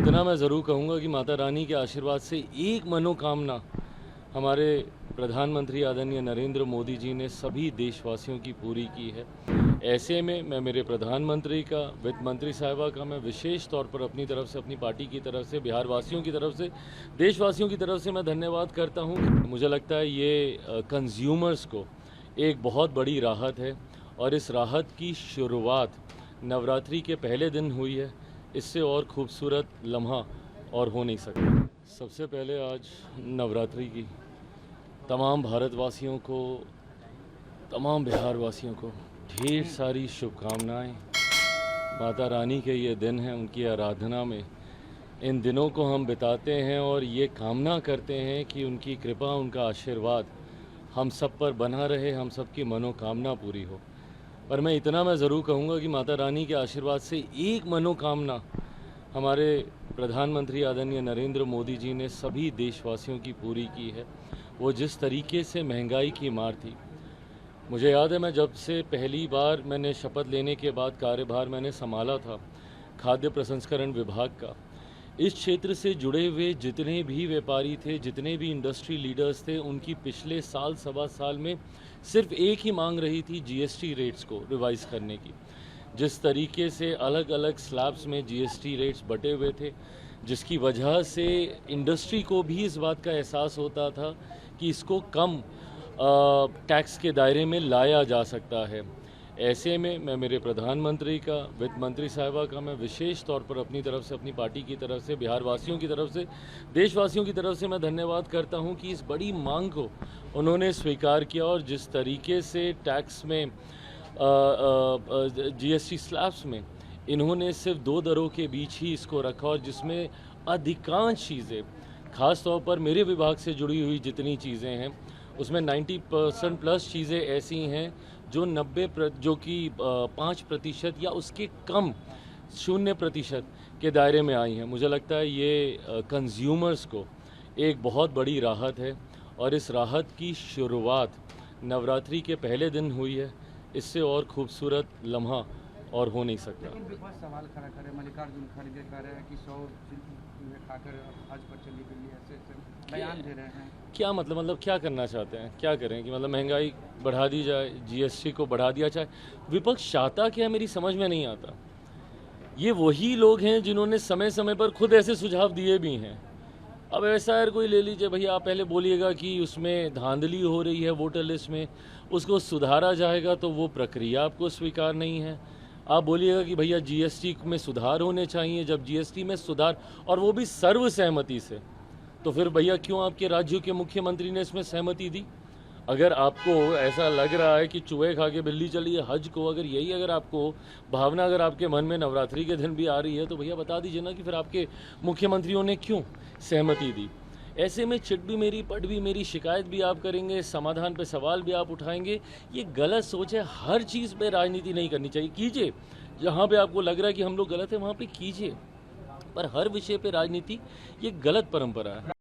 इतना मैं ज़रूर कहूँगा कि माता रानी के आशीर्वाद से एक मनोकामना हमारे प्रधानमंत्री आदरणीय नरेंद्र मोदी जी ने सभी देशवासियों की पूरी की है। ऐसे में मैं मेरे प्रधानमंत्री का, वित्त मंत्री साहिबा का मैं विशेष तौर पर अपनी तरफ से, अपनी पार्टी की तरफ से, बिहार वासियों की तरफ से, देशवासियों की तरफ से मैं धन्यवाद करता हूँ। मुझे लगता है ये कंज्यूमर्स को एक बहुत बड़ी राहत है और इस राहत की शुरुआत नवरात्रि के पहले दिन हुई है। इससे और खूबसूरत लम्हा और हो नहीं सकता। सबसे पहले आज नवरात्रि की तमाम भारतवासियों को, तमाम बिहार वासियों को ढेर सारी शुभकामनाएं। माता रानी के ये दिन हैं, उनकी आराधना में इन दिनों को हम बिताते हैं और ये कामना करते हैं कि उनकी कृपा, उनका आशीर्वाद हम सब पर बना रहे, हम सब की मनोकामना पूरी हो। पर मैं इतना ज़रूर कहूँगा कि माता रानी के आशीर्वाद से एक मनोकामना हमारे प्रधानमंत्री आदरणीय नरेंद्र मोदी जी ने सभी देशवासियों की पूरी की है। वो जिस तरीके से महंगाई की मार थी, मुझे याद है मैं जब से पहली बार मैंने शपथ लेने के बाद कार्यभार मैंने संभाला था खाद्य प्रसंस्करण विभाग का, इस क्षेत्र से जुड़े हुए जितने भी व्यापारी थे, जितने भी इंडस्ट्री लीडर्स थे, उनकी पिछले साल सवा साल में सिर्फ एक ही मांग रही थी जीएसटी रेट्स को रिवाइज़ करने की। जिस तरीके से अलग अलग स्लैब्स में जीएसटी रेट्स बटे हुए थे, जिसकी वजह से इंडस्ट्री को भी इस बात का एहसास होता था कि इसको कम टैक्स के दायरे में लाया जा सकता है। ऐसे में मैं मेरे प्रधानमंत्री का, वित्त मंत्री साहिबा का मैं विशेष तौर पर अपनी तरफ से, अपनी पार्टी की तरफ से, बिहार वासियों की तरफ से, देशवासियों की तरफ से मैं धन्यवाद करता हूं कि इस बड़ी मांग को उन्होंने स्वीकार किया और जिस तरीके से टैक्स में जीएसटी स्लैब्स में इन्होंने सिर्फ 2 दरों के बीच ही इसको रखा और जिसमें अधिकांश चीज़ें, ख़ास तौर पर मेरे विभाग से जुड़ी हुई जितनी चीज़ें हैं उसमें 90% प्लस चीज़ें ऐसी हैं जो 5% या उसके कम 0% के दायरे में आई हैं। मुझे लगता है ये कंज्यूमर्स को एक बहुत बड़ी राहत है और इस राहत की शुरुआत नवरात्रि के पहले दिन हुई है। इससे और खूबसूरत लम्हा और हो नहीं सकता। लेकिन विपक्ष सवाल खड़ा करे, मल्लिकार्जुन खड़गे कह रहे हैं कि 100 खाकर हज पर चली गई, ऐसे बयान दे रहे हैं। क्या मतलब क्या करना चाहते हैं? क्या करें कि मतलब महंगाई बढ़ा दी जाए, जीएसटी को बढ़ा दिया जाए? विपक्ष चाहता क्या मेरी समझ में नहीं आता। ये वही लोग हैं जिन्होंने समय समय पर खुद ऐसे सुझाव दिए भी हैं। अब ऐसा है, कोई ले लीजिए भैया, आप पहले बोलिएगा कि उसमें धांधली हो रही है वोटर लिस्ट में, उसको सुधारा जाएगा, तो वो प्रक्रिया आपको स्वीकार नहीं है। आप बोलिएगा कि भैया जीएसटी में सुधार होने चाहिए, जब जीएसटी में सुधार और वो भी सर्वसहमति से, तो फिर भैया क्यों आपके राज्यों के मुख्यमंत्री ने इसमें सहमति दी? अगर आपको ऐसा लग रहा है कि चूहे खा के बिल्ली चली है हज को, अगर यही अगर आपको भावना अगर आपके मन में नवरात्रि के दिन भी आ रही है, तो भैया बता दीजिए ना कि फिर आपके मुख्यमंत्रियों ने क्यों सहमति दी। ऐसे में चिट भी मेरी, पट भी मेरी, शिकायत भी आप करेंगे, समाधान पे सवाल भी आप उठाएंगे। ये गलत सोच है। हर चीज़ पे राजनीति नहीं करनी चाहिए। कीजिए, जहाँ पे आपको लग रहा है कि हम लोग गलत हैं वहाँ पे कीजिए, पर हर विषय पे राजनीति ये गलत परंपरा है।